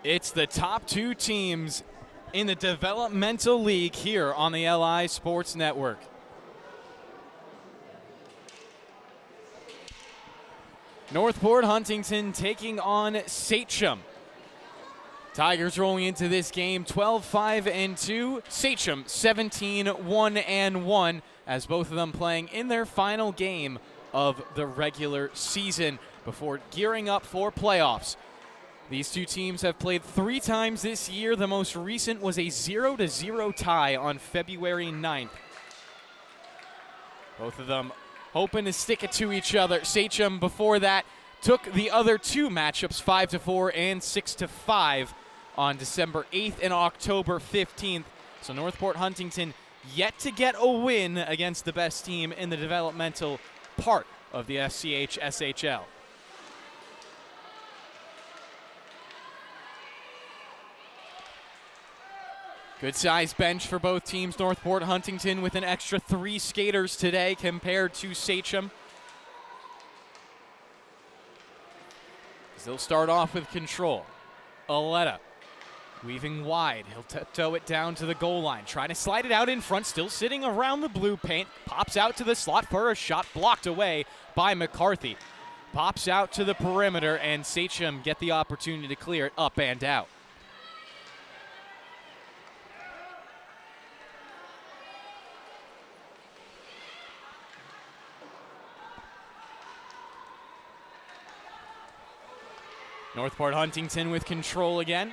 It's the top two teams in the Developmental League here on the LI Sports Network. Northport Huntington taking on Sachem. Tigers rolling into this game 12-5-2. Sachem 17-1-1 as both of them playing in their final game of the regular season before gearing up for playoffs. These two teams have played 3 times this year. The most recent was a 0-0 tie on February 9th. Both of them hoping to stick it to each other. Sachem before that took the other 2 matchups 5-4 and 6-5 on December 8th and October 15th. So Northport Huntington yet to get a win against the best team in the developmental part of the SCHSHL. Good size bench for both teams. Northport Huntington with an extra 3 skaters today compared to Sachem. They'll start off with control. Aletta weaving wide. He'll tiptoe it down to the goal line. Trying to slide it out in front. Still sitting around the blue paint. Pops out to the slot for a shot blocked away by McCarthy. Pops out to the perimeter, and Sachem get the opportunity to clear it up and out. Northport Huntington with control again.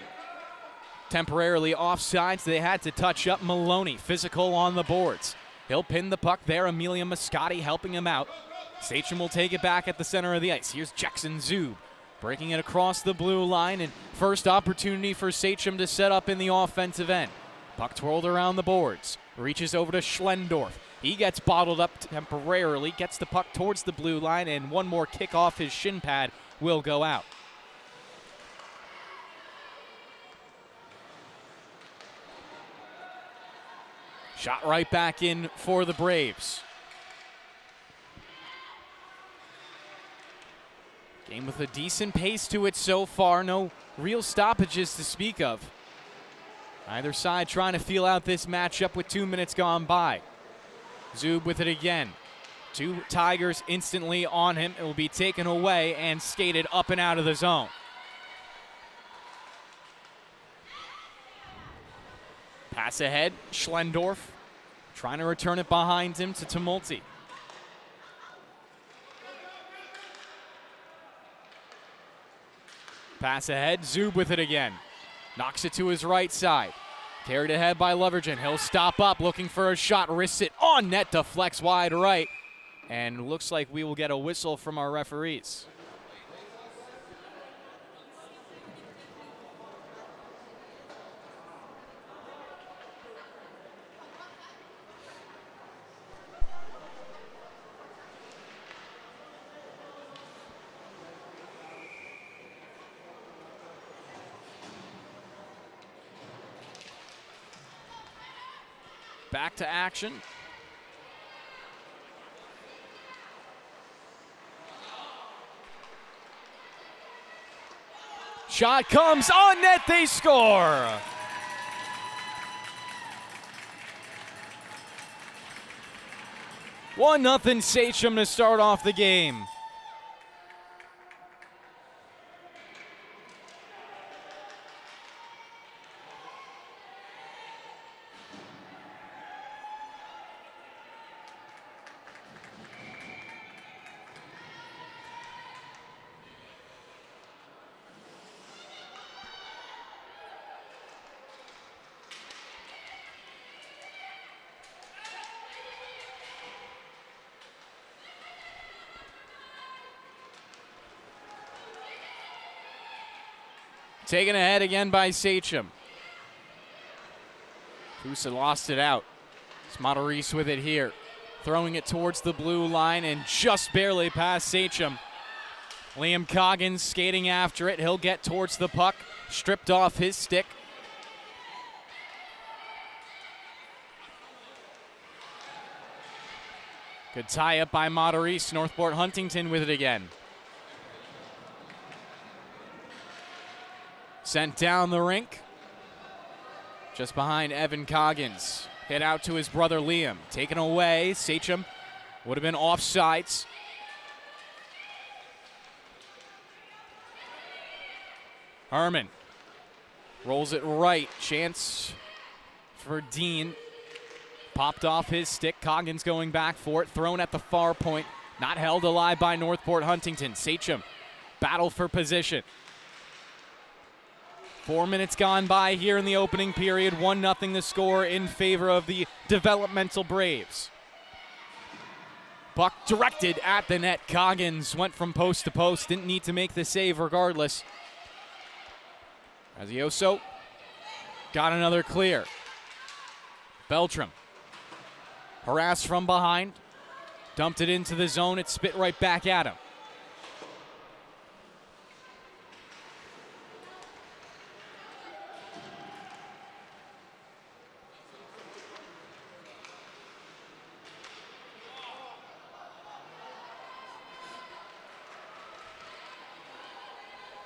Temporarily offsides. They had to touch up Maloney. Physical on the boards. He'll pin the puck there. Amelia Mascotti helping him out. Sachem will take it back at the center of the ice. Here's Jackson Zub breaking it across the blue line, and first opportunity for Sachem to set up in the offensive end. Puck twirled around the boards. Reaches over to Schlendorf. He gets bottled up temporarily. Gets the puck towards the blue line, and one more kick off his shin pad will go out. Shot right back in for the Braves. Game with a decent pace to it so far. No real stoppages to speak of. Either side trying to feel out this matchup with 2 minutes gone by. Zub with it again. 2 Tigers instantly on him. It will be taken away and skated up and out of the zone. Pass ahead, Schlendorf trying to return it behind him to Tumulty. Pass ahead, Zub with it again. Knocks it to his right side. Carried ahead by Lovergen. He'll stop up looking for a shot, wrists it on net, deflects wide right. And looks like we will get a whistle from our referees. Back to action. Shot comes on net, they score. One nothing Sachem to start off the game. Taken ahead again by Sachem. Fusa lost it out. It's Matarese with it here. Throwing it towards the blue line and just barely past Sachem. Liam Coggins skating after it. He'll get towards the puck. Stripped off his stick. Good tie up by Matarese. Northport Huntington with it again. Sent down the rink. Just behind Evan Coggins. Hit out to his brother Liam. Taken away. Sachem would have been offsides. Herman rolls it right. Chance for Dean. Popped off his stick. Coggins going back for it. Thrown at the far point. Not held alive by Northport Huntington. Sachem battle for position. 4 minutes gone by here in the opening period. 1-0 the score in favor of the Developmental Braves. Puck directed at the net. Coggins went from post to post. Didn't need to make the save regardless. Azioso got another clear. Beltram harassed from behind. Dumped it into the zone. It spit right back at him.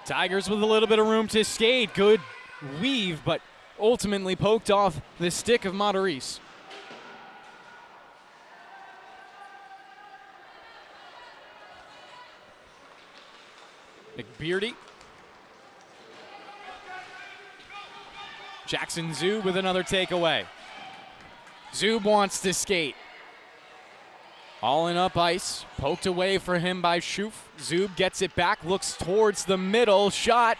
Tigers with a little bit of room to skate. Good weave, but ultimately poked off the stick of Matarese. McBeardy. Jackson Zub with another takeaway. Zub wants to skate. All in up ice. Poked away for him by Schoof. Zub gets it back, looks towards the middle, shot,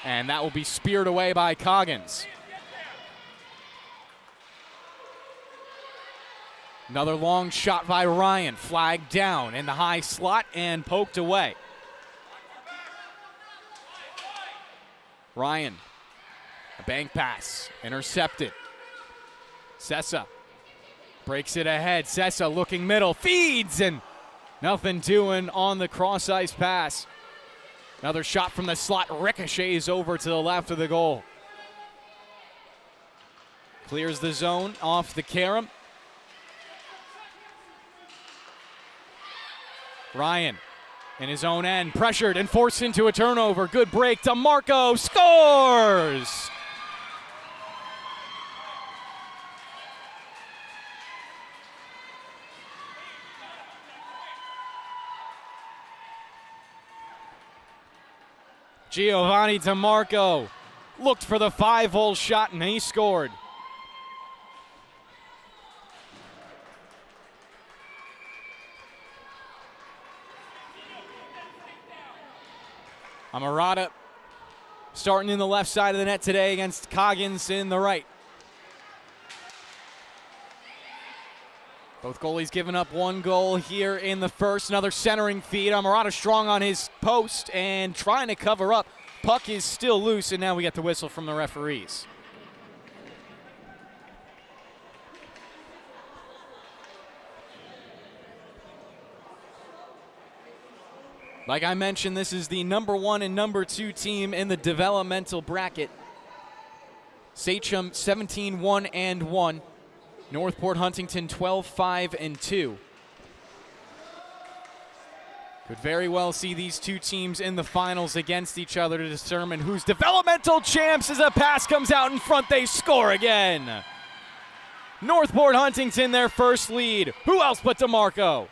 and that will be speared away by Coggins. Another long shot by Ryan, flagged down in the high slot and poked away. Ryan, a bank pass, intercepted. Sessa breaks it ahead. Sessa looking middle, feeds, and nothing doing on the cross ice pass. Another shot from the slot ricochets over to the left of the goal. Clears the zone off the carom. Ryan in his own end, pressured and forced into a turnover. Good break. DeMarco scores! Giovanni DeMarco looked for the 5-hole shot and he scored. Amarada starting in the left side of the net today against Coggins in the right. Both goalies giving up one goal here in the first. Another centering feed. Amarada strong on his post and trying to cover up. Puck is still loose, and now we get the whistle from the referees. Like I mentioned, this is the number 1 and number 2 team in the developmental bracket. Sachem 17-1-1. Northport Huntington 12-5-2. Could very well see these two teams in the finals against each other to determine who's developmental champs. As a pass comes out in front, they score again. Northport Huntington, their first lead. Who else but DeMarco?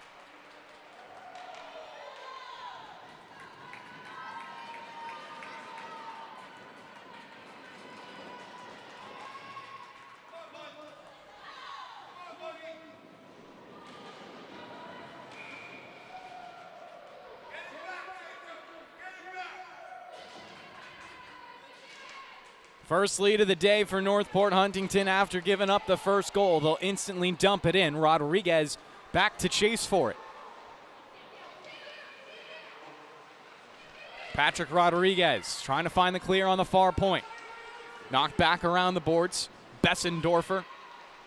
First lead of the day for Northport Huntington after giving up the first goal. They'll instantly dump it in. Rodriguez back to chase for it. Patrick Rodriguez trying to find the clear on the far point. Knocked back around the boards. Bessendorfer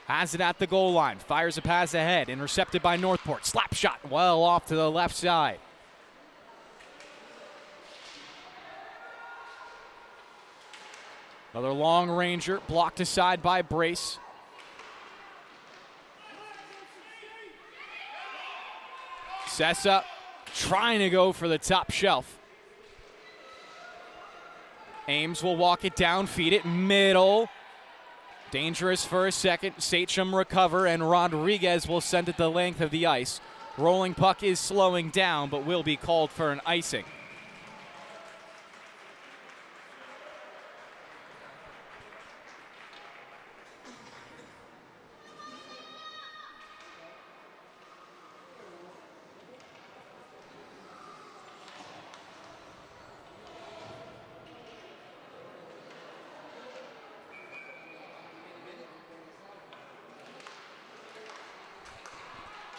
has it at the goal line. Fires a pass ahead. Intercepted by Northport. Slap shot well off to the left side. Another long ranger, blocked aside by Brace. Sessa trying to go for the top shelf. Ames will walk it down, feed it middle. Dangerous for a second. Sachem recover, and Rodriguez will send it the length of the ice. Rolling puck is slowing down, but will be called for an icing.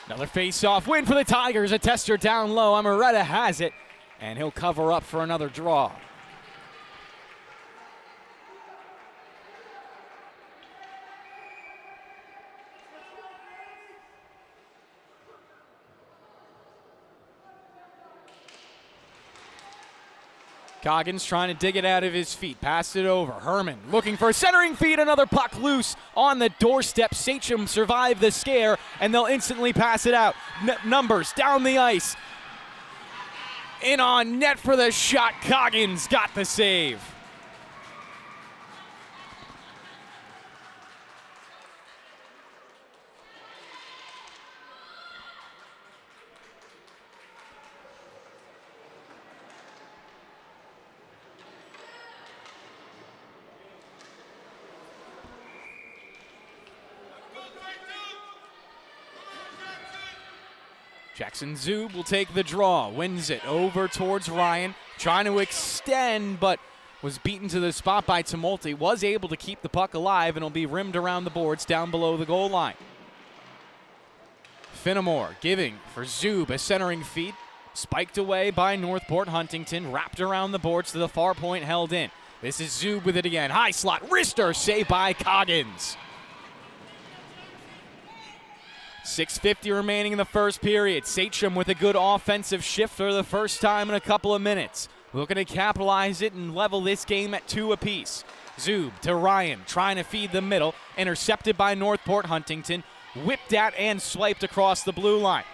Another face-off win for the Tigers. A tester down low. Amaretta has it, and he'll cover up for another draw. Coggins trying to dig it out of his feet. Passed it over. Herman looking for a centering feed. Another puck loose on the doorstep. Sachem survived the scare, and they'll instantly pass it out. Numbers down the ice. In on net for the shot. Coggins got the save. Jackson Zub will take the draw, wins it over towards Ryan, trying to extend, but was beaten to the spot by Tumulty, was able to keep the puck alive, and will be rimmed around the boards down below the goal line. Finnemore giving for Zub, a centering feed, spiked away by Northport. Huntington wrapped around the boards to the far point, held in. This is Zub with it again, high slot, wrister, saved by Coggins. 6:50 remaining in the first period. Sachem with a good offensive shift for the first time in a couple of minutes. Looking to capitalize it and level this game at 2 apiece. Zub to Ryan, trying to feed the middle. Intercepted by Northport. Huntington whipped at and swiped across the blue line.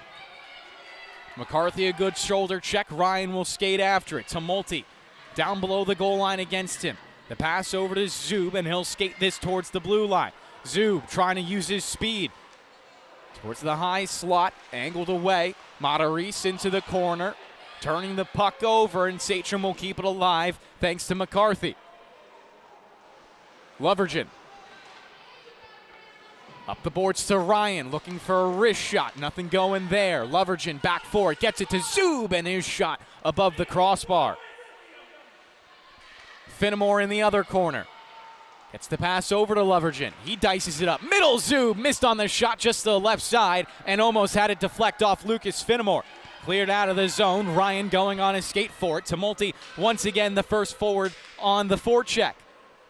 McCarthy a good shoulder check. Ryan will skate after it. Tumulty down below the goal line against him. The pass over to Zub, and he'll skate this towards the blue line. Zub trying to use his speed towards the high slot, angled away. Matarese into the corner, turning the puck over, and Sachem will keep it alive thanks to McCarthy. Lovergen up the boards to Ryan, looking for a wrist shot. Nothing going there. Lovergen back for it, gets it to Zub, and his shot above the crossbar. Finnemore in the other corner. Gets the pass over to Lovergen. He dices it up. Middle Zub missed on the shot just to the left side and almost had it deflect off Lucas Finnemore. Cleared out of the zone. Ryan going on his skate for it. Tumulty once again the first forward on the forecheck.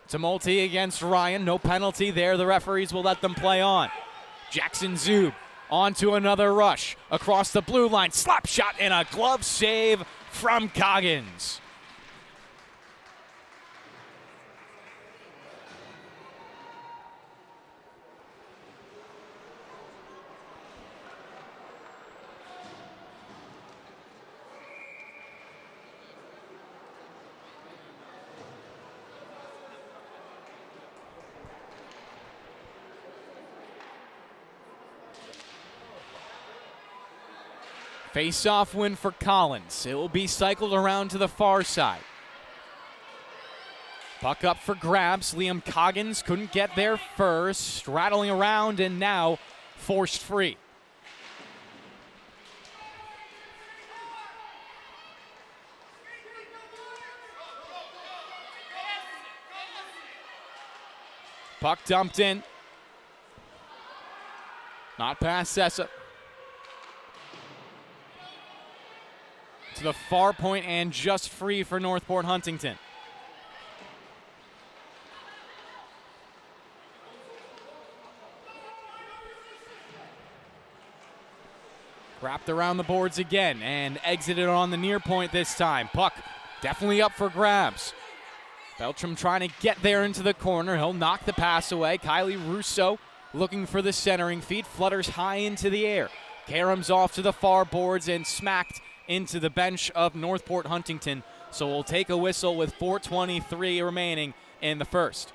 Tumulty against Ryan. No penalty there. The referees will let them play on. Jackson Zub on to another rush. Across the blue line. Slap shot and a glove save from Coggins. Face-off win for Collins. It will be cycled around to the far side. Puck up for grabs. Liam Coggins couldn't get there first. Rattling around and now forced free. Puck dumped in. Not past Sessa. To the far point and just free for Northport Huntington. Wrapped around the boards again and exited on the near point this time. Puck definitely up for grabs. Beltram trying to get there into the corner. He'll knock the pass away. Kylie Russo looking for the centering feed. Flutters high into the air. Karam's off to the far boards and smacked into the bench of Northport Huntington. So we'll take a whistle with 4:23 remaining in the first.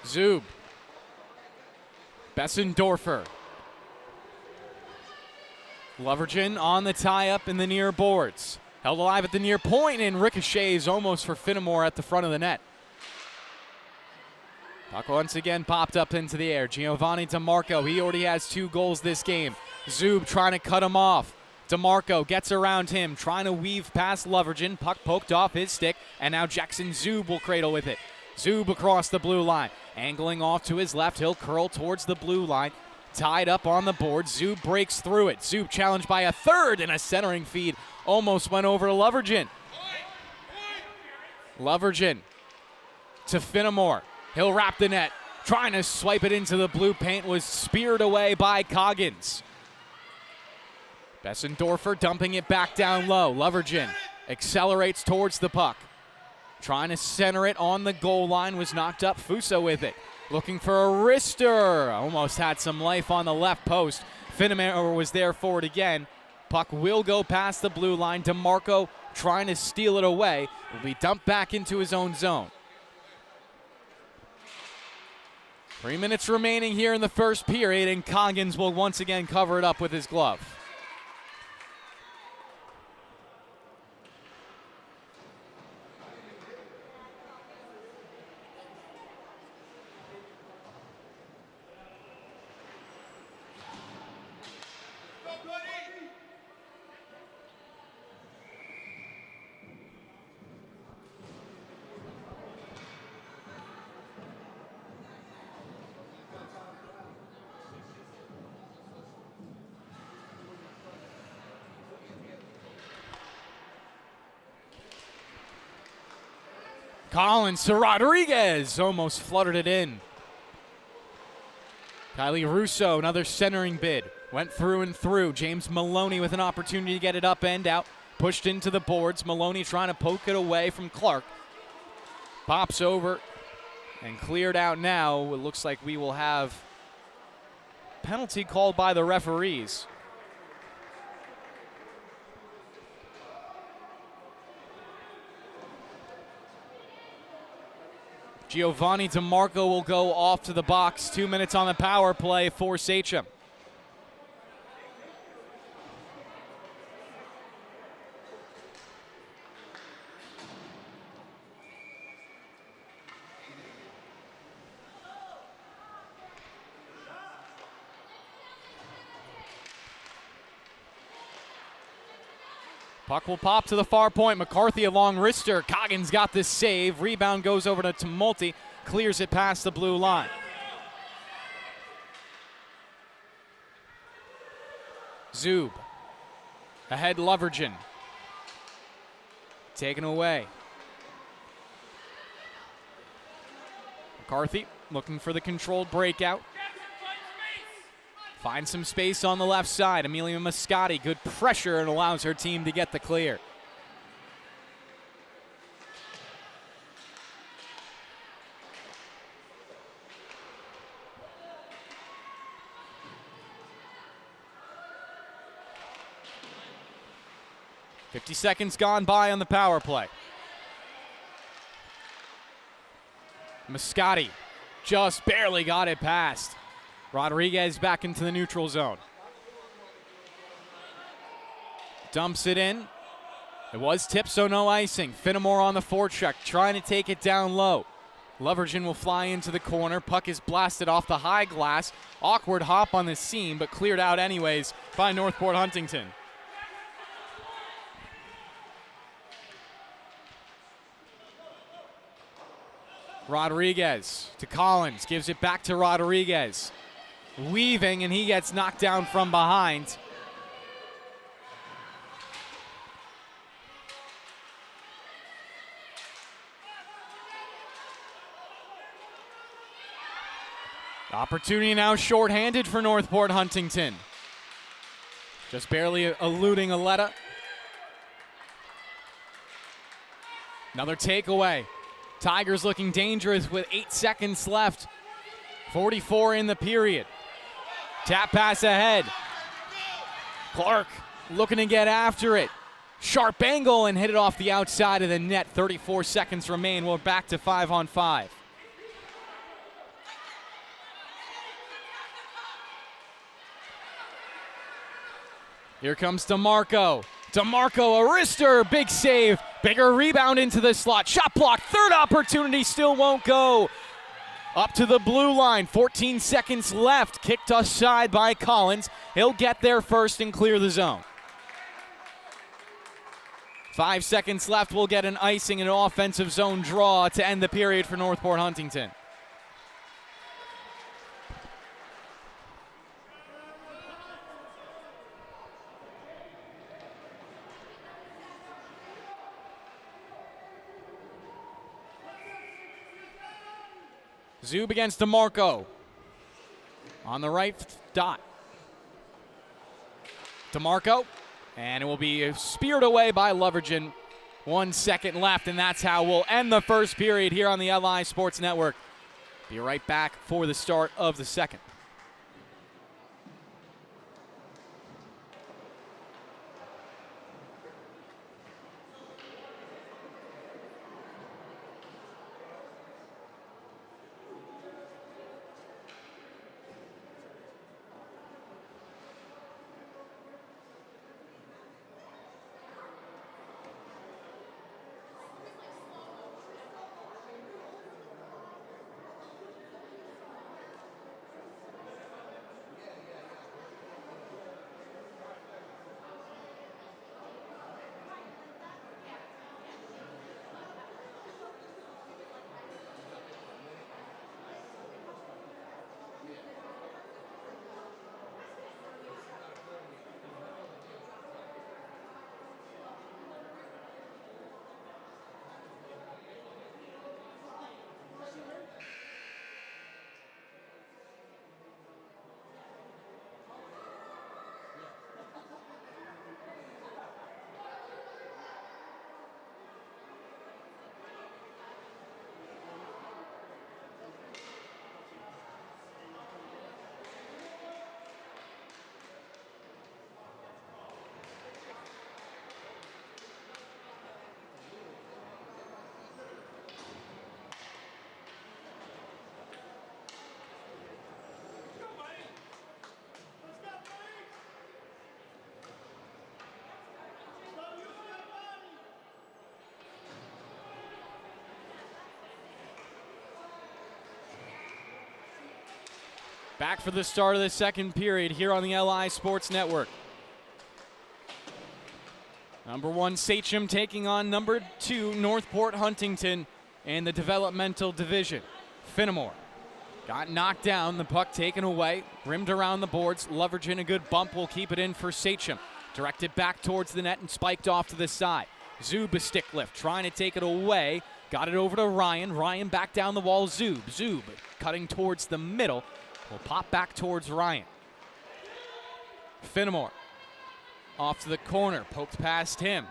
Zub. Bessendorfer. Lovergen on the tie-up in the near boards. Held alive at the near point, and ricochets almost for Finnemore at the front of the net. Puck once again popped up into the air. Giovanni DeMarco, he already has 2 goals this game. Zub trying to cut him off. DeMarco gets around him, trying to weave past Lovergen. Puck poked off his stick, and now Jackson Zub will cradle with it. Zub across the blue line. Angling off to his left, he'll curl towards the blue line. Tied up on the board, Zub breaks through it. Zub challenged by a third, and a centering feed almost went over to Lovergen. Lovergen to Finnemore. He'll wrap the net. Trying to swipe it into the blue paint, was speared away by Coggins. Bessendorfer dumping it back down low. Lovergen accelerates towards the puck. Trying to center it on the goal line, was knocked up. Fuso with it. Looking for a wrister. Almost had some life on the left post. Finnemore was there for it again. Puck will go past the blue line. DeMarco trying to steal it away. Will be dumped back into his own zone. 3 minutes remaining here in the first period, and Coggins will once again cover it up with his glove. Collins to Rodriguez, almost fluttered it in. Kylie Russo, another centering bid. Went through and through. James Maloney with an opportunity to get it up and out. Pushed into the boards. Maloney trying to poke it away from Clark. Pops over and cleared out now. It looks like we will have penalty called by the referees. Giovanni DeMarco will go off to the box. 2 minutes on the power play for Sachem. Puck will pop to the far point. McCarthy along wrister. Coggins got this save. Rebound goes over to Tumulty. Clears it past the blue line. Zub. Ahead Lovergen. Taken away. McCarthy looking for the controlled breakout. Finds some space on the left side. Amelia Moscati, good pressure, and allows her team to get the clear. .50 seconds gone by on the power play. Moscati just barely got it past. Rodriguez back into the neutral zone. Dumps it in. It was tipped, so no icing. Finnemore on the forecheck, trying to take it down low. Lovergen will fly into the corner. Puck is blasted off the high glass. Awkward hop on the seam, but cleared out anyways by Northport Huntington. Rodriguez to Collins. Gives it back to Rodriguez. Weaving, and he gets knocked down from behind. Opportunity now shorthanded for Northport Huntington. Just barely eluding Aletta. Another takeaway. Tigers looking dangerous with 8 seconds left. 44 in the period. Tap pass ahead. Clark looking to get after it. Sharp angle and hit it off the outside of the net. 34 seconds remain. We're back to 5-on-5. Here comes DeMarco. DeMarco, a wrister, big save. Bigger rebound into the slot. Shot block, third opportunity, still won't go. Up to the blue line, 14 seconds left. Kicked aside by Collins. He'll get there first and clear the zone. 5 seconds left, we'll get an icing and an offensive zone draw to end the period for Northport Huntington. Zub against DeMarco. On the right dot. DeMarco. And it will be speared away by Lovergen. 1 second left, and that's how we'll end the first period here on the LI Sports Network. Be right back for the start of the second. Back for the start of the second period here on the LI Sports Network. Number 1, Sachem taking on number 2, Northport Huntington in the developmental division. Finnemore got knocked down, the puck taken away, rimmed around the boards. Lovergen, a good bump, will keep it in for Sachem. Directed back towards the net and spiked off to the side. Zub, a stick lift, trying to take it away. Got it over to Ryan. Ryan back down the wall. Zub cutting towards the middle. Will pop back towards Ryan. Finnemore off to the corner, poked past him.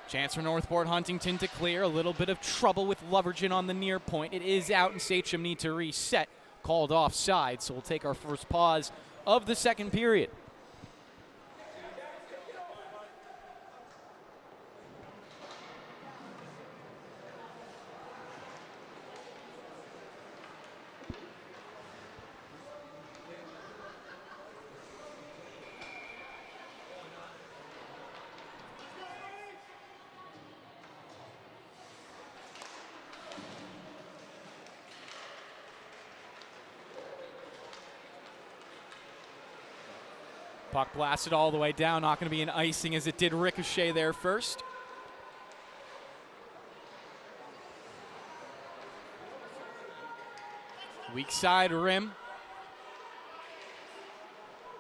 Chance for Northport Huntington to clear. A little bit of trouble with Lovergen on the near point. It is out, and Sachem need to reset. Called offside, so we'll take our first pause of the second period. Puck blasted all the way down. Not going to be an icing as it did ricochet there first. Weak side rim.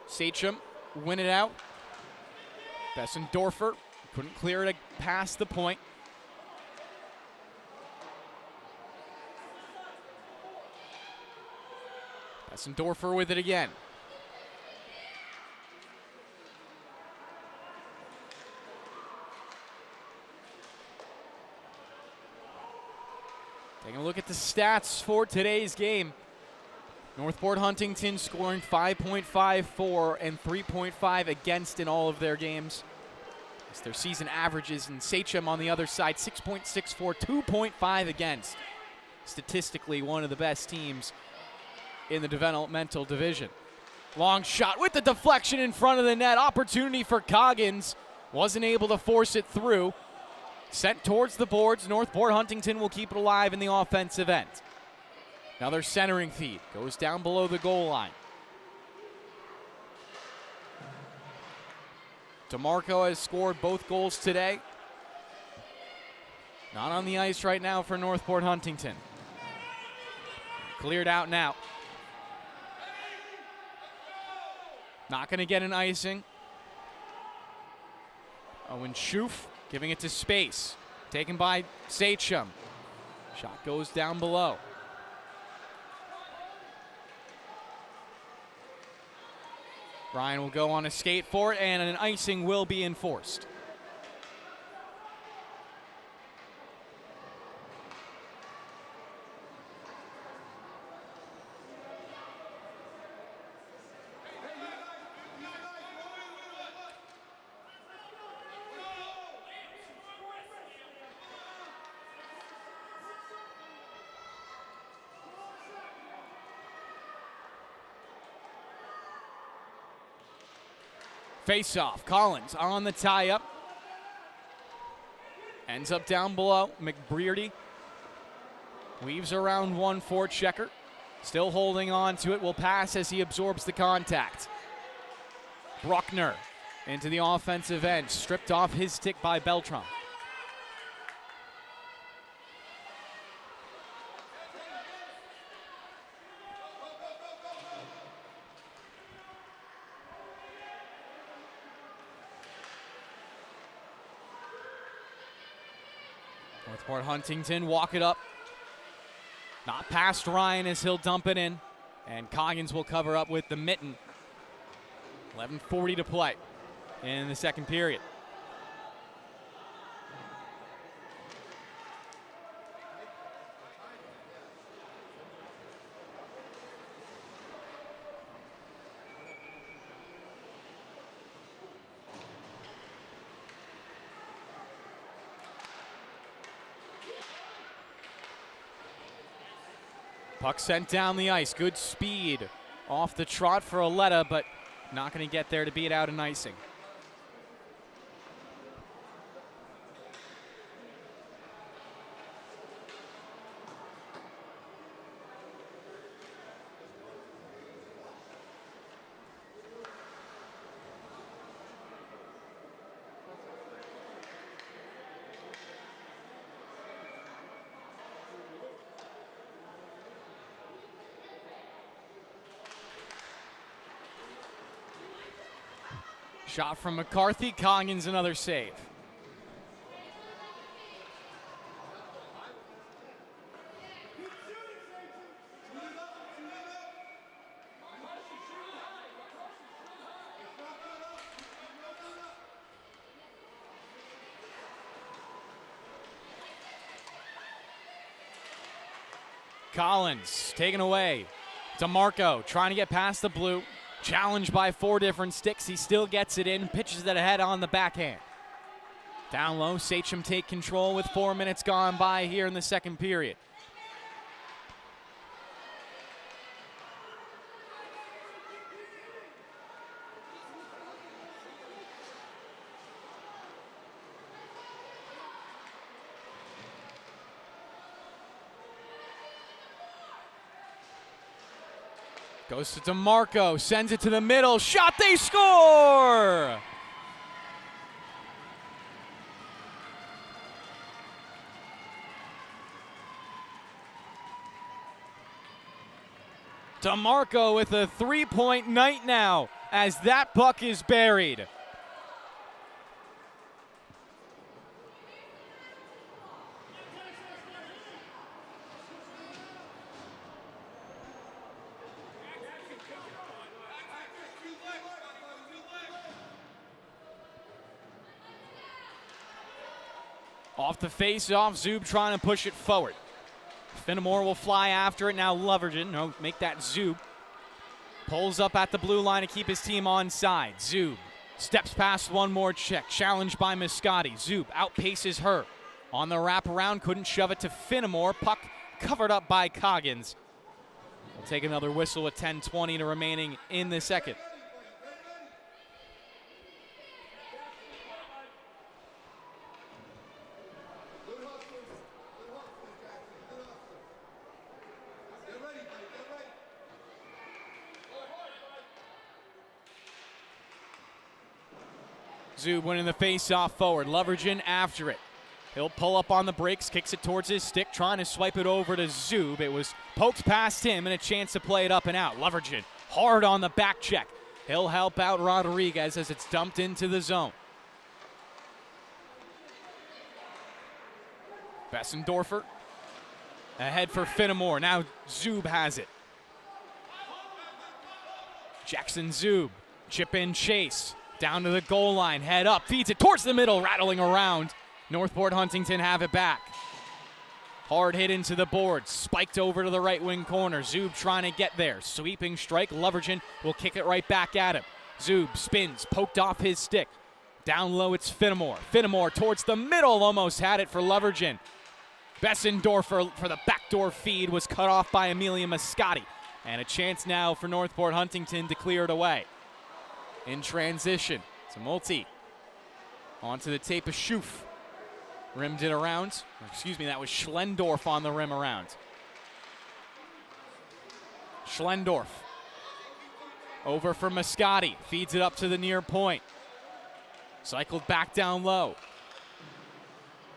Sachem win it out. Bessendorfer couldn't clear it past the point. Essendorfer with it again. Taking a look at the stats for today's game. Northport Huntington scoring 5.54 and 3.5 against in all of their games. It's their season averages, and Sachem on the other side, 6.64, 2.5 against. Statistically, one of the best teams in the developmental division. Long shot with the deflection in front of the net. Opportunity for Coggins. Wasn't able to force it through. Sent towards the boards. Northport Huntington will keep it alive in the offensive end. Another centering feed. Goes down below the goal line. DeMarco has scored both goals today. Not on the ice right now for Northport Huntington. Cleared out now. Not going to get an icing. Owen Schoof giving it to Space. Taken by Sachem. Shot goes down below. Ryan will go on a skate for it, and an icing will be enforced. Face-off. Collins on the tie-up. Ends up down below. McBrearty weaves around one for Checker. Still holding on to it. Will pass as he absorbs the contact. Bruckner into the offensive end. Stripped off his stick by Beltram. Northport Huntington walk it up. Not past Ryan as he'll dump it in. And Coggins will cover up with the mitten. 11:40 to play in the second period. Puck sent down the ice. Good speed off the trot for Aletta, but not going to get there to beat out an icing. Shot from McCarthy. Coggins another save. Collins taken away. DeMarco trying to get past the blue. Challenged by 4 different sticks. He still gets it in. Pitches it ahead on the backhand. Down low, Sachem take control with 4 minutes gone by here in the second period. Goes to DeMarco, sends it to the middle, shot, they score! DeMarco with a 3-point night now as that puck is buried. Off the face-off, Zub trying to push it forward. Finnemore will fly after it. Now Lovergen, no, make that Zub. Pulls up at the blue line to keep his team onside. Zub steps past one more check. Challenged by Muscati. Zub outpaces her. On the wraparound, couldn't shove it to Finnemore. Puck covered up by Coggins. We'll take another whistle with 10:20 to remaining in the second. Zub winning the face-off forward. Lovergen after it. He'll pull up on the brakes, kicks it towards his stick, trying to swipe it over to Zub. It was poked past him and a chance to play it up and out. Lovergen hard on the back check. He'll help out Rodriguez as it's dumped into the zone. Bessendorfer ahead for Finnemore. Now Zub has it. Jackson Zub, chip in chase. Down to the goal line, head up, feeds it towards the middle, rattling around. Northport Huntington have it back. Hard hit into the boards, spiked over to the right wing corner. Zub trying to get there. Sweeping strike, Lovergen will kick it right back at him. Zub spins, poked off his stick. Down low, it's Finnemore. Finnemore towards the middle, almost had it for Lovergen. Bessendorfer for the backdoor feed was cut off by Amelia Muscati. And a chance now for Northport Huntington to clear it away. In transition, it's a multi. Onto the tape of Schoof. Rimmed it around. Excuse me, that was Schlendorf on the rim around. Schlendorf. Over for Muscati. Feeds it up to the near point. Cycled back down low.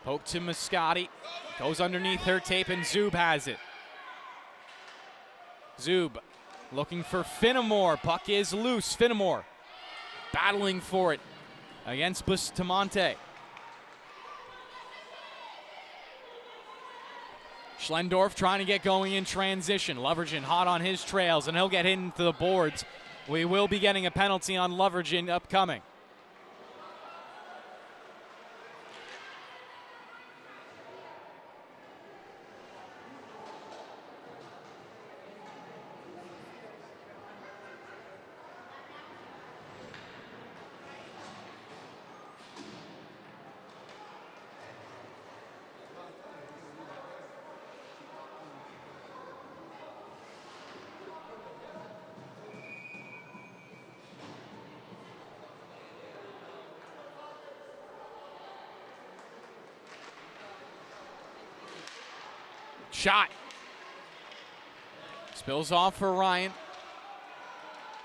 Poke to Muscati. Goes underneath her tape and Zub has it. Zub looking for Finnemore. Puck is loose. Finnemore battling for it against Bustamante. Schlendorf trying to get going in transition. Lovergen hot on his trails, and he'll get into the boards. We will be getting a penalty on Lovergen upcoming. Shot. Spills off for Ryan.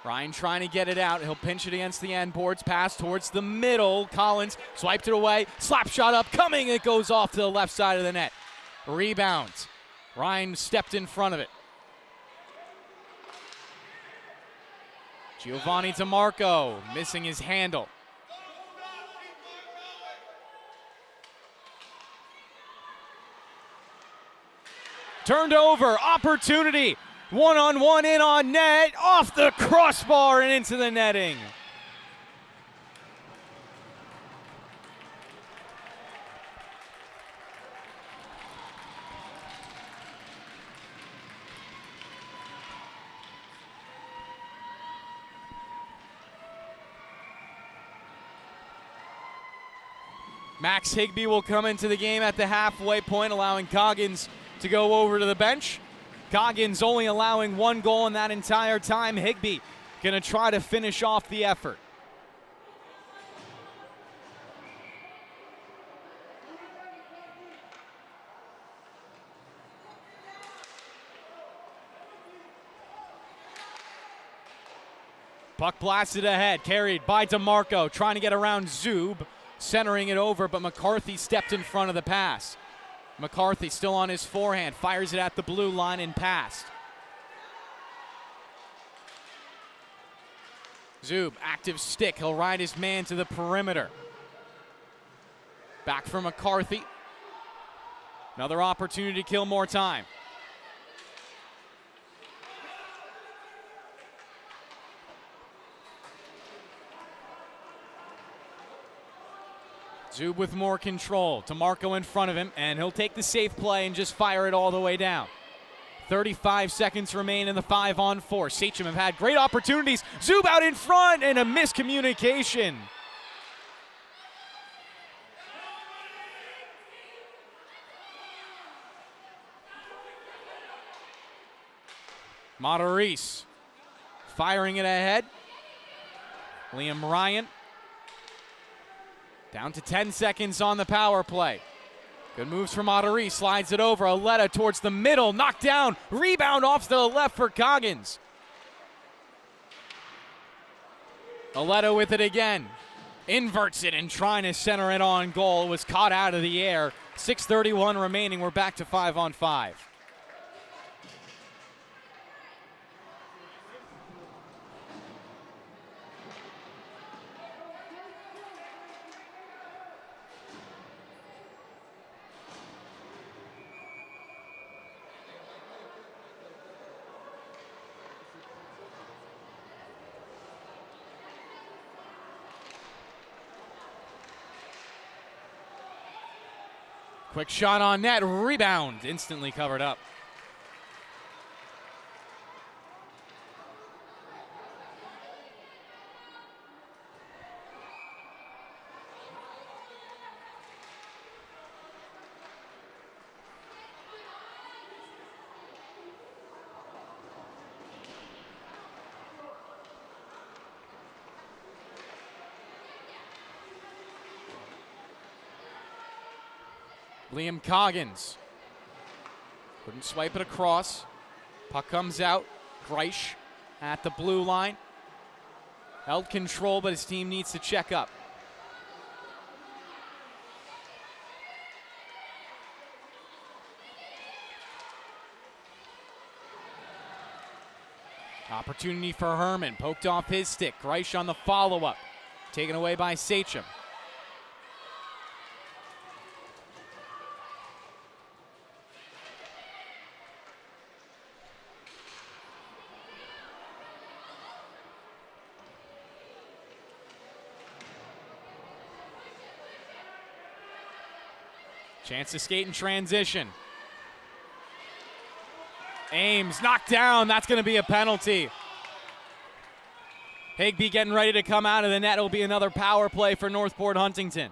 Ryan trying to get it out. He'll pinch it against the end boards. Pass towards the middle. Collins swiped it away. Slap shot up coming. It goes off to the left side of the net. Rebound. Ryan stepped in front of it. Giovanni DeMarco missing his handle. Turned over, opportunity, one-on-one in on net, off the crossbar and into the netting. Max Higbee will come into the game at the halfway point, allowing Coggins to go over to the bench. Coggins only allowing one goal in that entire time. Higbee gonna try to finish off the effort. Puck blasted ahead, carried by DeMarco, trying to get around Zub, centering it over, but McCarthy stepped in front of the pass. McCarthy still on his forehand, fires it at the blue line and passed. Zub, active stick, he'll ride his man to the perimeter. Back for McCarthy. Another opportunity to kill more time. Zub with more control. DeMarco in front of him, and he'll take the safe play and just fire it all the way down. 35 seconds remain in the 5-on-4. Sachem have had great opportunities. Zub out in front, and a miscommunication. Matarese firing it ahead. Liam Ryan down to 10 seconds on the power play. Good moves from Matarese, slides it over. Aletta towards the middle, knocked down. Rebound off to the left for Coggins. Aletta with it again. Inverts it and trying to center it on goal. Was caught out of the air. 6:31 remaining. We're back to 5-on-5. Quick shot on net, rebound, instantly covered up. Liam Coggins couldn't swipe it across. Puck comes out. Greisch at the blue line. Held control, but his team needs to check up. Opportunity for Herman. Poked off his stick. Greisch on the follow-up. Taken away by Sachem. Chance to skate in transition. Ames knocked down. That's going to be a penalty. Higbee getting ready to come out of the net. It'll be another power play for Northport Huntington.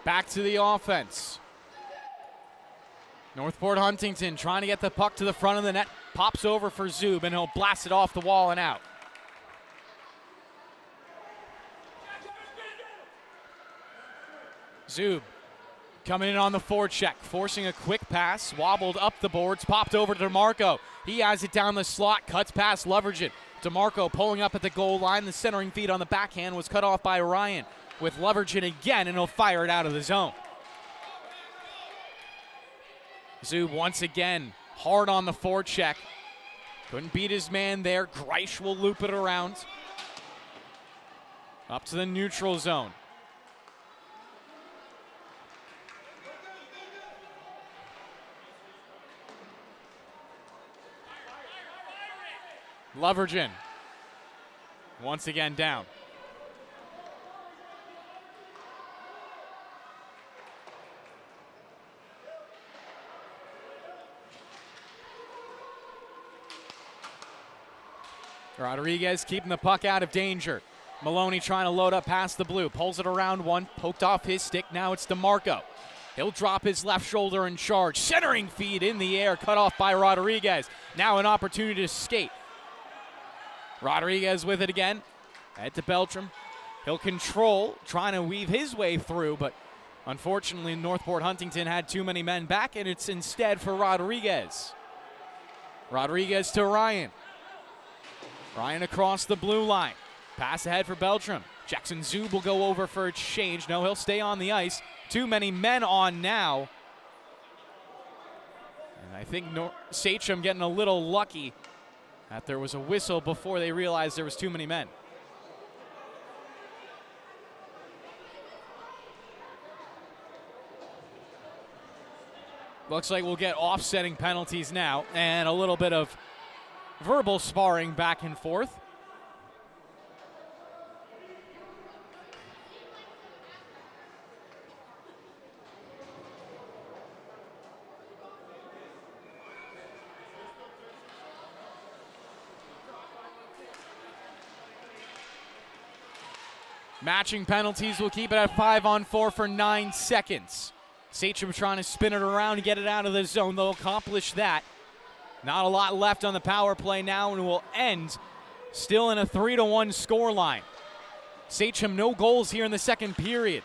Back to the offense. Northport Huntington trying to get the puck to the front of the net. Pops over for Zub, and he'll blast it off the wall and out. Zub coming in on the forecheck, forcing a quick pass, wobbled up the boards, popped over to DeMarco. He has it down the slot, cuts past Leverage. DeMarco pulling up at the goal line. The centering feed on the backhand was cut off by Ryan. With Leverage again, and he'll fire it out of the zone. Zub once again hard on the forecheck. Couldn't beat his man there. Greisch will loop it around. Up to the neutral zone. Leverage once again down. Rodriguez keeping the puck out of danger. Maloney trying to load up past the blue. Pulls it around one. Poked off his stick. Now it's DeMarco. He'll drop his left shoulder and charge. Centering feed in the air. Cut off by Rodriguez. Now an opportunity to skate. Rodriguez with it again. Head to Beltram. He'll control. Trying to weave his way through. But unfortunately, Northport Huntington had too many men back. And it's instead for Rodriguez. Rodriguez to Ryan. Ryan across the blue line. Pass ahead for Beltram. Jackson Zub will go over for a change. No, he'll stay on the ice. Too many men on now. And I think Sachem getting a little lucky that there was a whistle before they realized there was too many men. Looks like we'll get offsetting penalties now and a little bit of verbal sparring back and forth. Matching penalties will keep it at 5-on-4 for 9 seconds. Sachem trying to spin it around and get it out of the zone. They'll accomplish that. Not a lot left on the power play now, and will end still in a 3-1 scoreline. Sachem no goals here in the second period,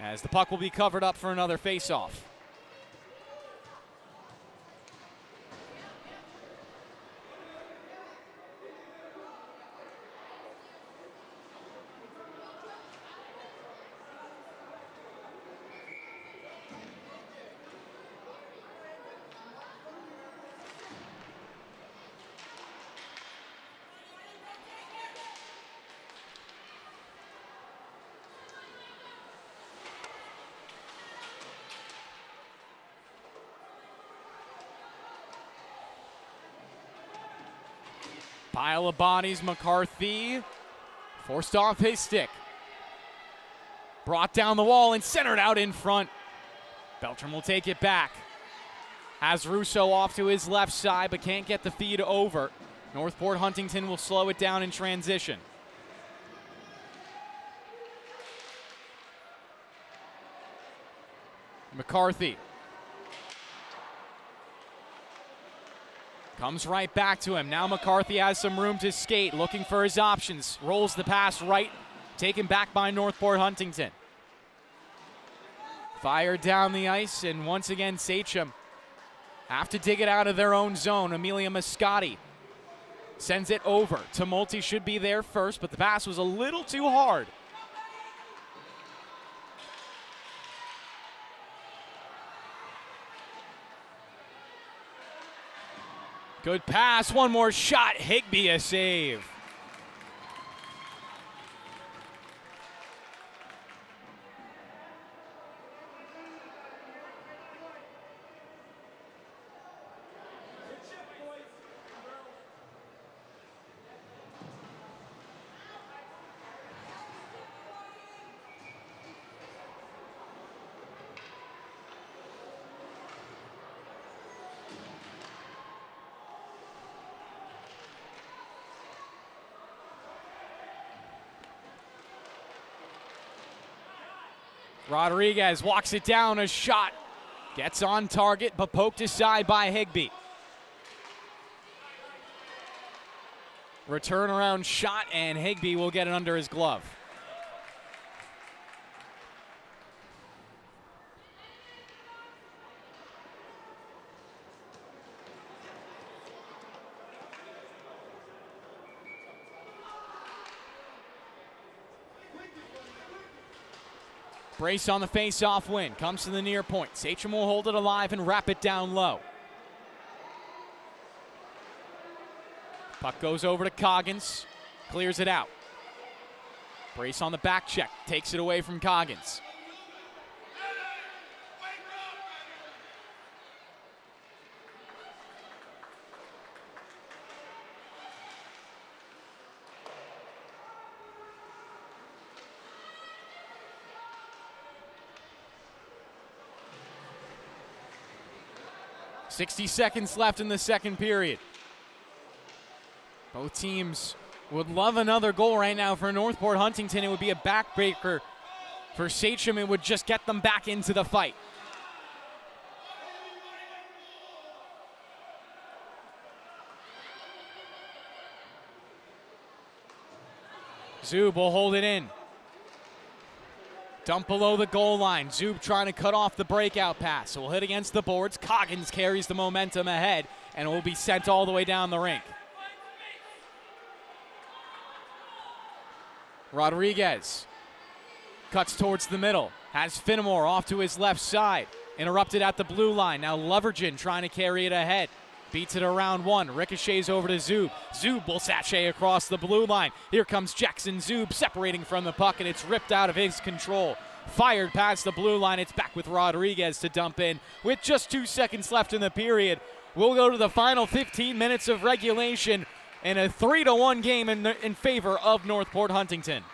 as the puck will be covered up for another faceoff. Pile of bodies, McCarthy forced off his stick. Brought down the wall and centered out in front. Beltram will take it back. Has Russo off to his left side, but can't get the feed over. Northport Huntington will slow it down in transition. McCarthy. Comes right back to him. Now McCarthy has some room to skate, looking for his options. Rolls the pass right, taken back by Northport Huntington. Fired down the ice, and once again, Sachem have to dig it out of their own zone. Amelia Mascotti sends it over. Tumulty should be there first, but the pass was a little too hard. Good pass, one more shot. Higbee a save. Rodriguez walks it down, a shot. Gets on target, but poked aside by Higbee. Return around shot, and Higbee will get it under his glove. Brace on the face-off win. Comes to the near point. Sachem will hold it alive and wrap it down low. Puck goes over to Coggins. Clears it out. Brace on the back check. Takes it away from Coggins. .60 seconds left in the second period. Both teams would love another goal right now for Northport Huntington. It would be a backbreaker for Sachem. It would just get them back into the fight. Zub will hold it in. Dump below the goal line. Zub trying to cut off the breakout pass. Will hit against the boards. Coggins carries the momentum ahead and will be sent all the way down the rink. Rodriguez cuts towards the middle. Has Finnemore off to his left side. Interrupted at the blue line. Now Lovergen trying to carry it ahead. Beats it around one. Ricochets over to Zub. Zub will sachet across the blue line. Here comes Jackson Zub separating from the puck, and it's ripped out of his control. Fired past the blue line. It's back with Rodriguez to dump in. With just 2 seconds left in the period, we'll go to the final 15 minutes of regulation in a 3-1 game in favor of Northport Huntington.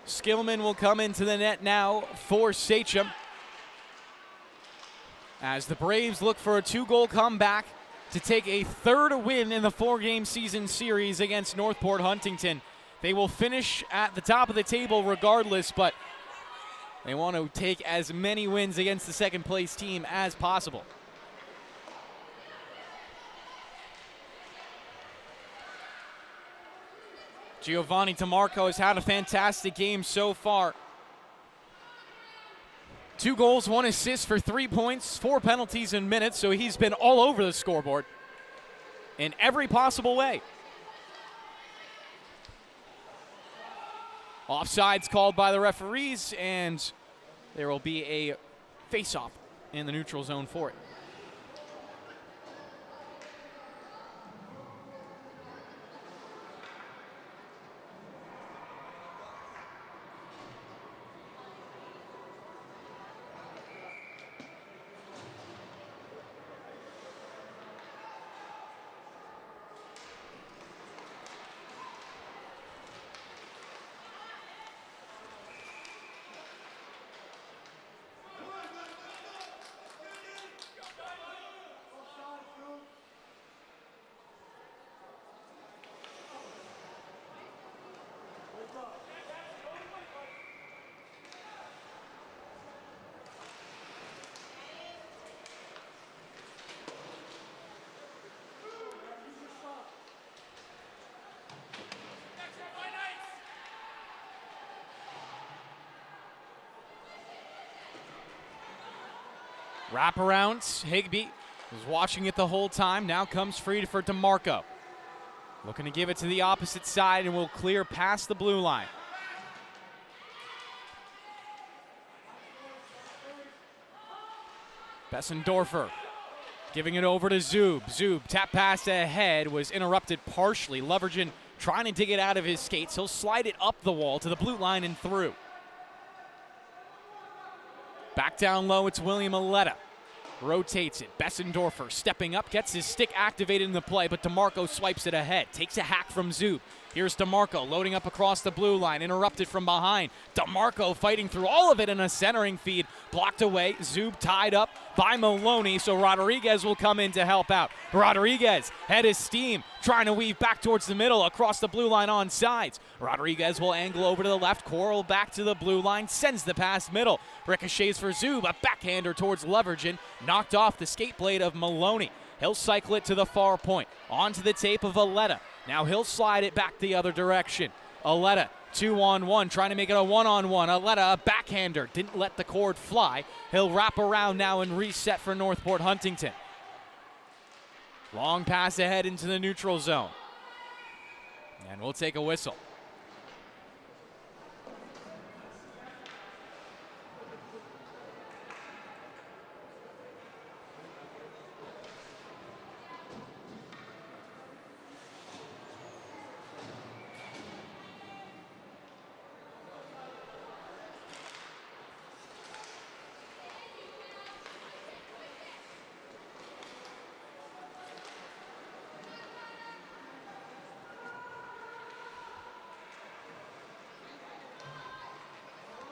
Skillman will come into the net now for Sachem, as the Braves look for a 2-goal comeback to take a third win in the 4-game season series against Northport Huntington. They will finish at the top of the table regardless, but they want to take as many wins against the second-place team as possible. Giovanni DeMarco has had a fantastic game so far. 2 goals, 1 assist for 3 points, 4 penalties in minutes, so he's been all over the scoreboard in every possible way. Offsides called by the referees, and there will be a face-off in the neutral zone for it. Wraparounds. Higbee was watching it the whole time. Now comes free for DeMarco. Looking to give it to the opposite side and will clear past the blue line. Bessendorfer Giving it over to Zub. Zub, tap pass ahead, was interrupted partially. Levergen trying to dig it out of his skates. He'll slide it up the wall to the blue line and through. Back down low, it's William Aletta. Rotates it. Bessendorfer stepping up, gets his stick activated in the play, but DeMarco swipes it ahead. Takes a hack from Zub. Here's DeMarco loading up across the blue line, interrupted from behind. DeMarco fighting through all of it in a centering feed. Blocked away. Zub tied up by Maloney, so Rodriguez will come in to help out. Rodriguez, head of steam, trying to weave back towards the middle, across the blue line on sides. Rodriguez will angle over to the left, Coral back to the blue line, sends the pass middle. Ricochets for Zub, a backhander towards Levergen, knocked off the skate blade of Maloney. He'll cycle it to the far point, onto the tape of Aletta. Now he'll slide it back the other direction. Aletta, 2-on-1, trying to make it a 1-on-1. Aletta, a backhander, didn't let the cord fly. He'll wrap around now and reset for Northport Huntington. Long pass ahead into the neutral zone. And we'll take a whistle.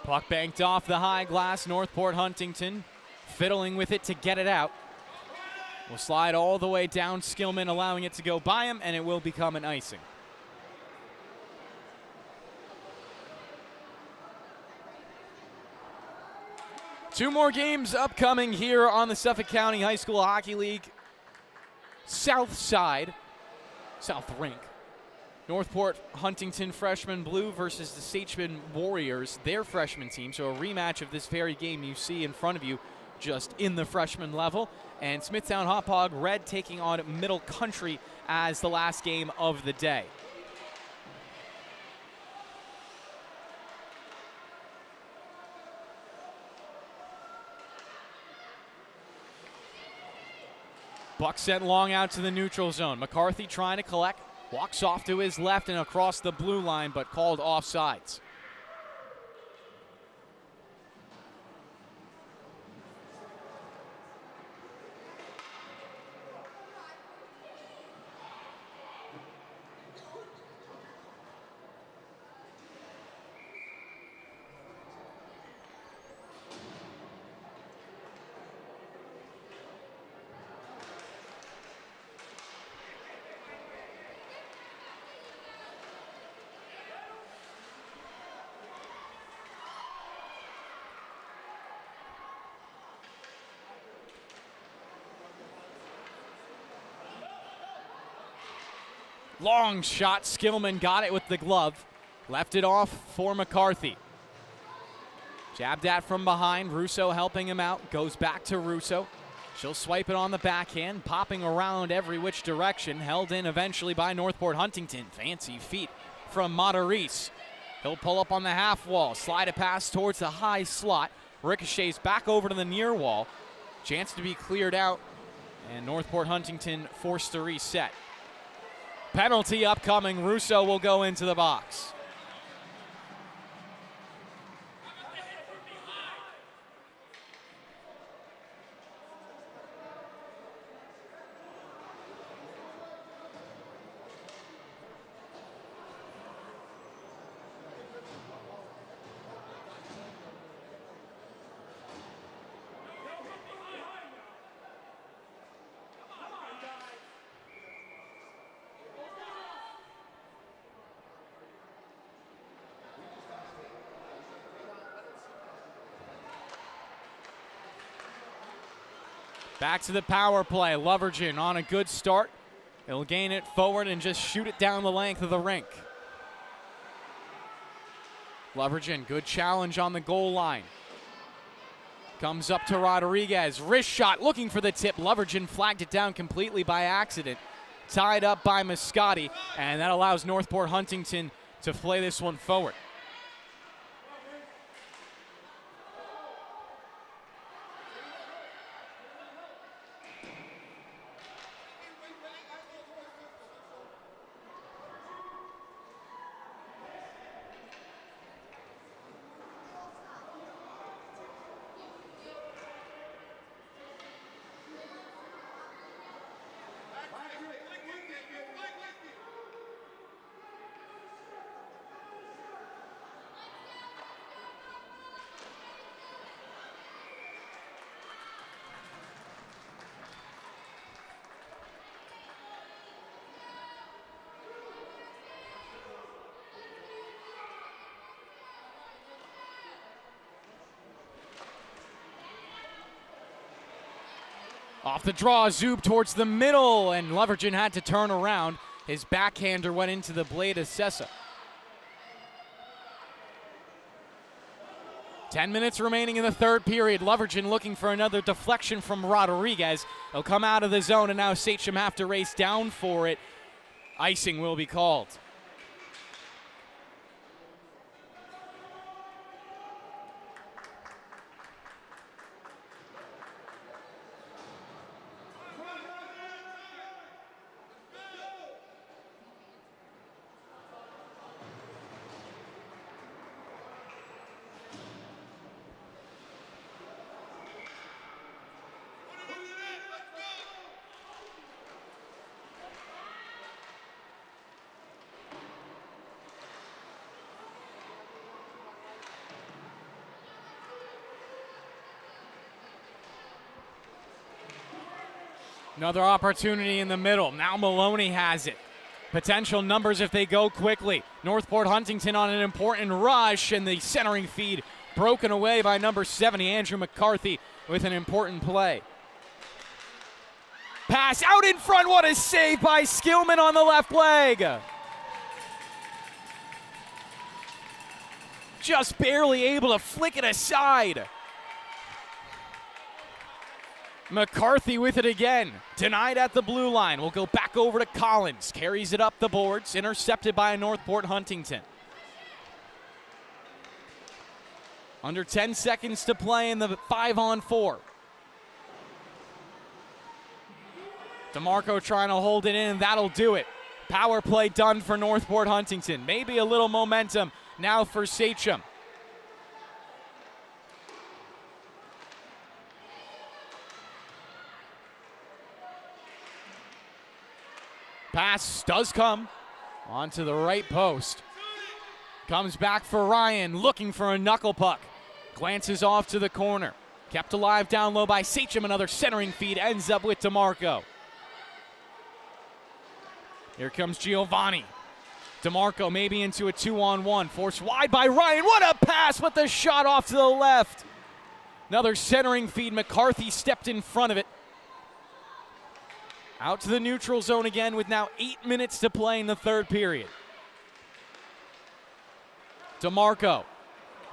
Puck banked off the high glass. Northport Huntington fiddling with it to get it out. Will slide all the way down Skillman, allowing it to go by him, and it will become an icing. Two more games upcoming here on the Suffolk County High School Hockey League South Side, South Rink. Northport Huntington freshman blue versus the Sachem Warriors, their freshman team. So a rematch of this very game you see in front of you just in the freshman level. And Smithtown Hauppauge red taking on Middle Country as the last game of the day. Buck sent long out to the neutral zone. McCarthy trying to collect. Walks off to his left and across the blue line, but called offsides. Long shot, Skillman got it with the glove. Left it off for McCarthy. Jabbed at from behind, Russo helping him out. Goes back to Russo. She'll swipe it on the backhand, popping around every which direction. Held in eventually by Northport Huntington. Fancy feet from Matarese. He'll pull up on the half wall, slide a pass towards the high slot. Ricochets back over to the near wall. Chance to be cleared out, and Northport Huntington forced to reset. Penalty upcoming. Russo will go into the box. Back to the power play. Levergen on a good start. He'll gain it forward and just shoot it down the length of the rink. Levergen, good challenge on the goal line. Comes up to Rodriguez. Wrist shot, looking for the tip. Levergen flagged it down completely by accident. Tied up by Mascotti, and that allows Northport Huntington to play this one forward. Off the draw, Zub towards the middle, and Leverton had to turn around. His backhander went into the blade of Sessa. 10 minutes remaining in the third period. Leverton looking for another deflection from Rodriguez. He'll come out of the zone, and now Sachem have to race down for it. Icing will be called. Another opportunity in the middle. Now Maloney has it. Potential numbers if they go quickly. Northport Huntington on an important rush, and the centering feed broken away by number 70, Andrew McCarthy, with an important play. Pass out in front. What a save by Skillman on the left leg. Just barely able to flick it aside. McCarthy with it again. Denied at the blue line. We'll go back over to Collins. Carries it up the boards. Intercepted by Northport Huntington. Under 10 seconds to play in the 5-on-4. DeMarco trying to hold it in. That'll do it. Power play done for Northport Huntington. Maybe a little momentum now for Sachem. Pass does come onto the right post. Comes back for Ryan, looking for a knuckle puck. Glances off to the corner. Kept alive down low by Sachem. Another centering feed ends up with DeMarco. Here comes Giovanni. DeMarco maybe into a 2-on-1. Forced wide by Ryan. What a pass with the shot off to the left. Another centering feed. McCarthy stepped in front of it. Out to the neutral zone again with now 8 minutes to play in the third period. DeMarco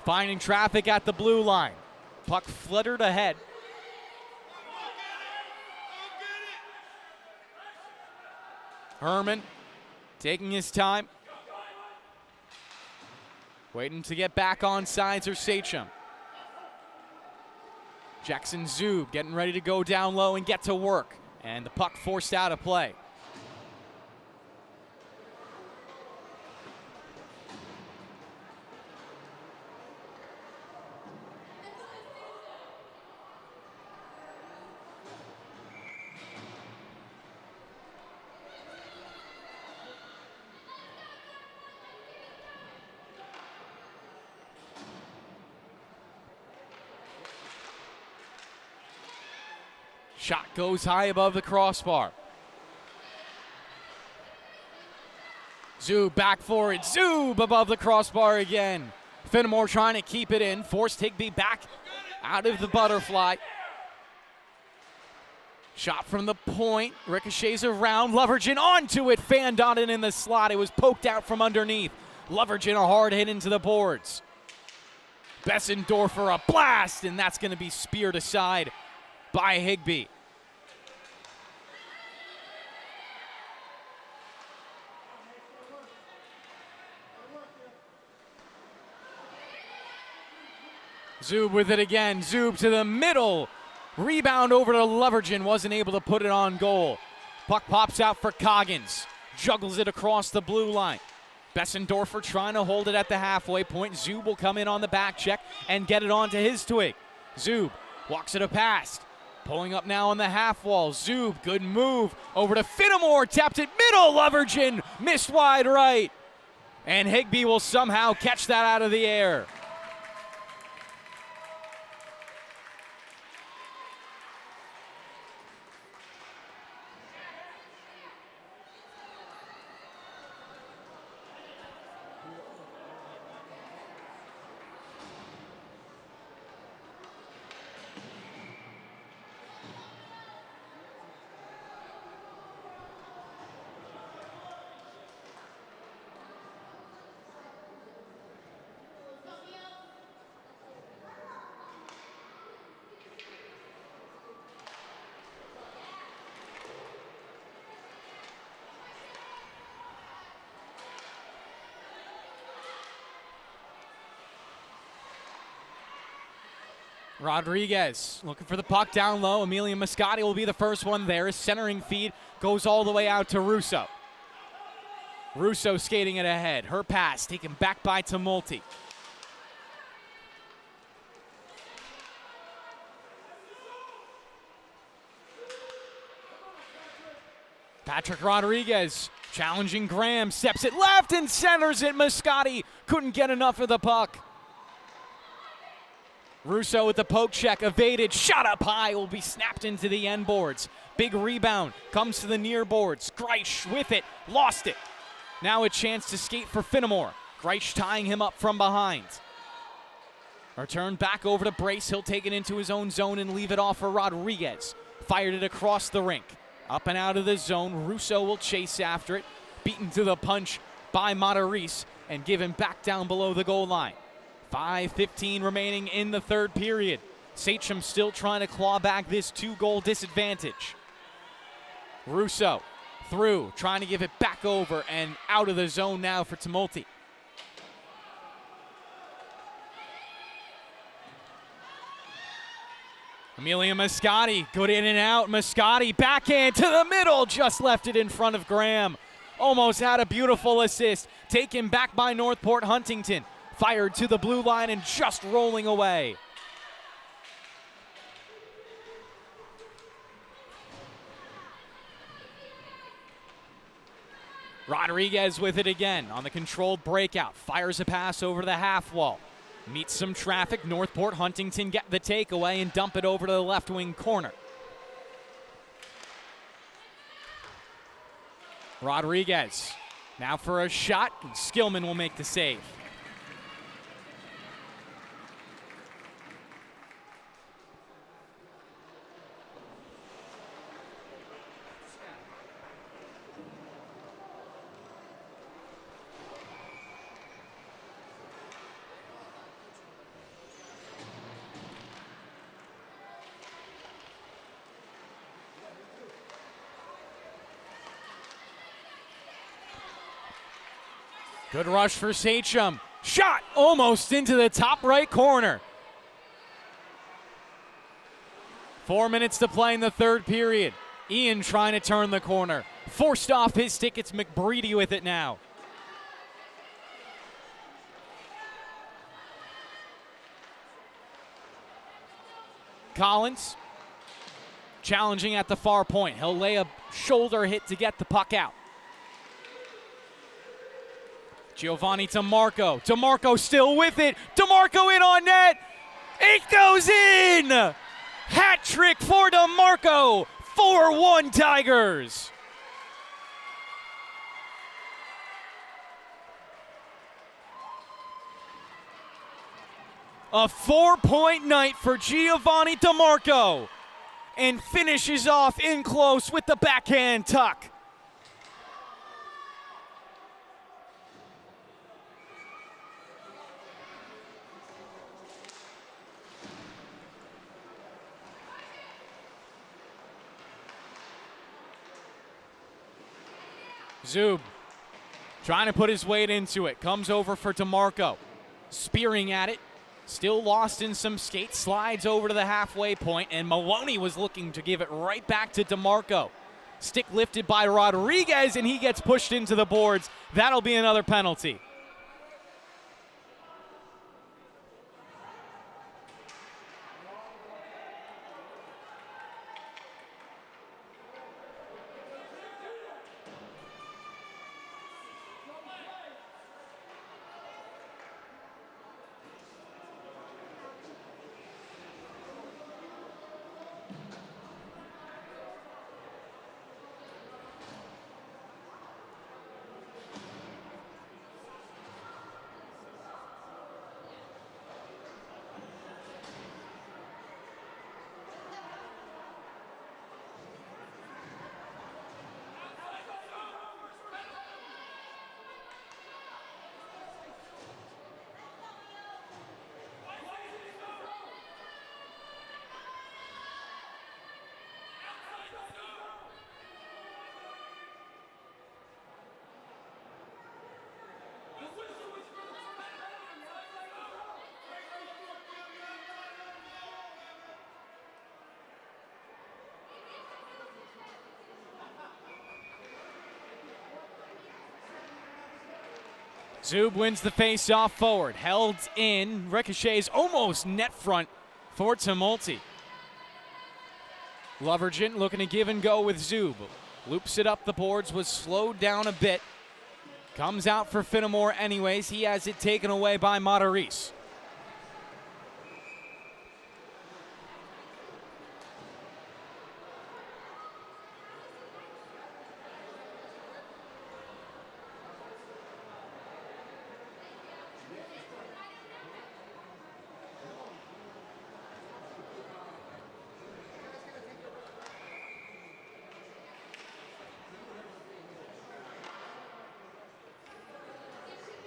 finding traffic at the blue line. Puck fluttered ahead. Herman taking his time. Waiting to get back on sides or Sachem. Jackson Zub getting ready to go down low and get to work. And the puck forced out of play. Shot goes high above the crossbar. Zub back for it. Zub above the crossbar again. Finnemore trying to keep it in. Forced Higbee back out of the butterfly. Shot from the point. Ricochets around. Leverton onto it. Fanned on it in the slot. It was poked out from underneath. Leverton a hard hit into the boards. Bessendorfer a blast, and that's going to be speared aside by Higbee. Zub with it again. Zub to the middle. Rebound over to Leverton. Wasn't able to put it on goal. Puck pops out for Coggins. Juggles it across the blue line. Bessendorfer trying to hold it at the halfway point. Zub will come in on the back check and get it onto his twig. Zub walks it a pass. Pulling up now on the half wall. Zub, good move. Over to Finnemore. Tapped it middle. Leverton missed wide right. And Higbee will somehow catch that out of the air. Rodriguez looking for the puck down low. Amelia Moscati will be the first one there. His centering feed goes all the way out to Russo. Russo skating it ahead. Her pass taken back by Tumulty. Patrick Rodriguez challenging Graham. Steps it left and centers it. Moscati couldn't get enough of the puck. Russo with the poke check, evaded, shot up high, will be snapped into the end boards. Big rebound, comes to the near boards. Greisch with it, lost it. Now a chance to skate for Finnemore. Greisch tying him up from behind. Return back over to Brace, he'll take it into his own zone and leave it off for Rodriguez. Fired it across the rink. Up and out of the zone, Russo will chase after it. Beaten to the punch by Matarese and given back down below the goal line. 5:15 remaining in the third period. Sachem still trying to claw back this 2-goal disadvantage. Russo through, trying to give it back over and out of the zone now for Tumulty. Amelia Moscati, good in and out. Moscati backhand to the middle, just left it in front of Graham. Almost had a beautiful assist. Taken back by Northport Huntington. Fired to the blue line and just rolling away. Rodriguez with it again on the controlled breakout. Fires a pass over to the half wall. Meets some traffic. Northport Huntington get the takeaway and dump it over to the left wing corner. Rodriguez now for a shot. And Skillman will make the save. Good rush for Sachem. Shot almost into the top right corner. 4 minutes to play in the third period. Ian trying to turn the corner. Forced off his stick. It's McBreedy with it now. Collins challenging at the far point. He'll lay a shoulder hit to get the puck out. Giovanni DeMarco. DeMarco still with it. DeMarco in on net. It goes in! Hat trick for DeMarco. 4-1 Tigers. A 4-point night for Giovanni DeMarco. And finishes off in close with the backhand tuck. Zub trying to put his weight into it. Comes over for DeMarco. Spearing at it. Still lost in some skates. Slides over to the halfway point, and Maloney was looking to give it right back to DeMarco. Stick lifted by Rodriguez, and he gets pushed into the boards. That'll be another penalty. Zub wins the face-off forward. Held in. Ricochets almost net front for Tumulty. Lovergen looking to give and go with Zub. Loops it up the boards, was slowed down a bit. Comes out for Finnemore anyways. He has it taken away by Matarese.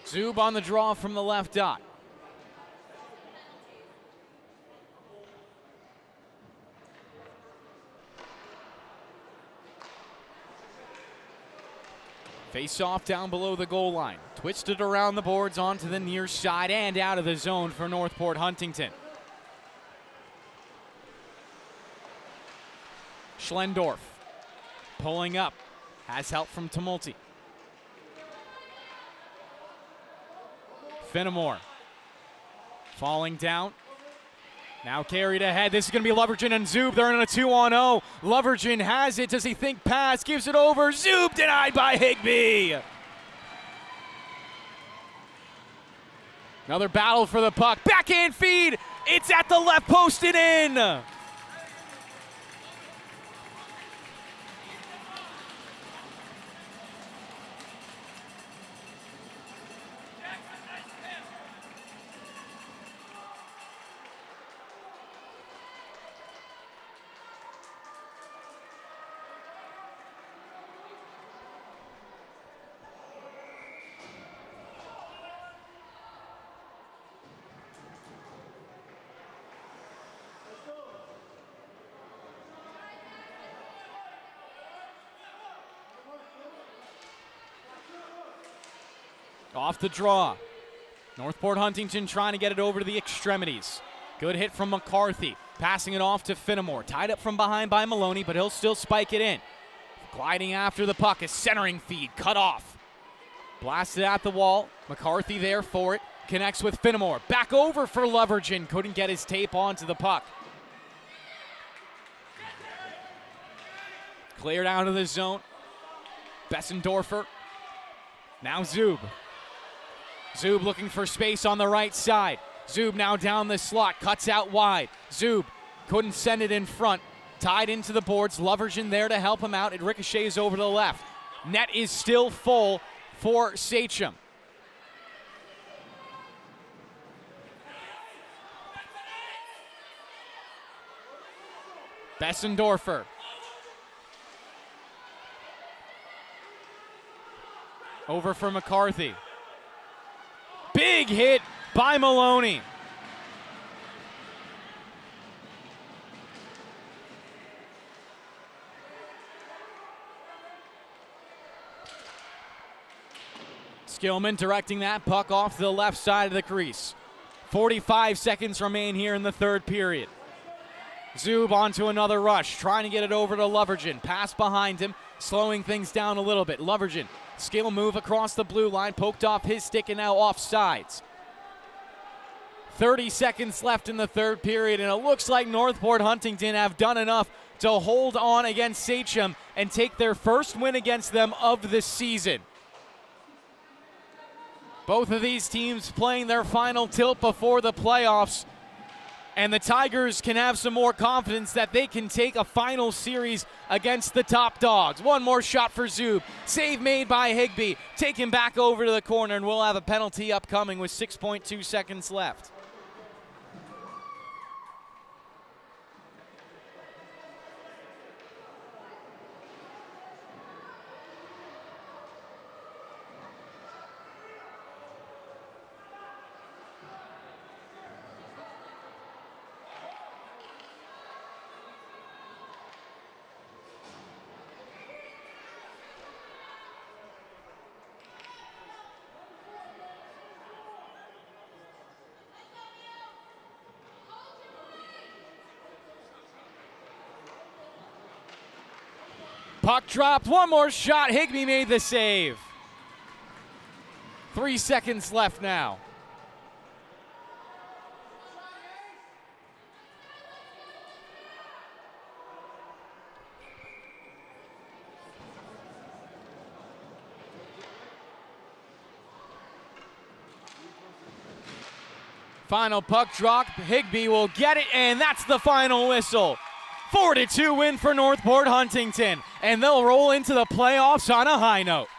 Zub on the draw from the left dot. Face off down below the goal line. Twisted around the boards onto the near side and out of the zone for Northport Huntington. Schlendorf pulling up. Has help from Tumulty. Finnemore falling down. Now carried ahead. This is going to be Lovergen and Zub. They're in a 2-on-0. Lovergen has it. Does he think pass? Gives it over. Zub denied by Higbee. Another battle for the puck. Backhand feed. It's at the left post and in. Off the draw. Northport Huntington trying to get it over to the extremities. Good hit from McCarthy. Passing it off to Finnemore. Tied up from behind by Maloney, but he'll still spike it in. Gliding after the puck. A centering feed. Cut off. Blasted at the wall. McCarthy there for it. Connects with Finnemore. Back over for Lovergen. Couldn't get his tape onto the puck. Cleared out of the zone. Bessendorfer. Now Zub. Zub looking for space on the right side. Zub now down the slot, cuts out wide. Zub couldn't send it in front. Tied into the boards. Lovergen there to help him out. It ricochets over to the left. Net is still full for Sachem. Bessendorfer. Over for McCarthy. Big hit by Maloney. Skillman directing that puck off to the left side of the crease. 45 seconds remain here in the third period. Zub onto another rush, trying to get it over to Lovergen. Pass behind him, slowing things down a little bit. Lovergen, skill move across the blue line, poked off his stick and now off sides. 30 seconds left in the third period, and it looks like Northport Huntington have done enough to hold on against Sachem and take their first win against them of the season. Both of these teams playing their final tilt before the playoffs, and the Tigers can have some more confidence that they can take a final series against the top dogs. One more shot for Zub. Save made by Higbee. Taken back over to the corner, and we'll have a penalty upcoming with 6.2 seconds left. Puck dropped, one more shot. Higbee made the save. 3 seconds left now. Final puck drop, Higbee will get it, and that's the final whistle. 4-2 win for Northport Huntington, and they'll roll into the playoffs on a high note.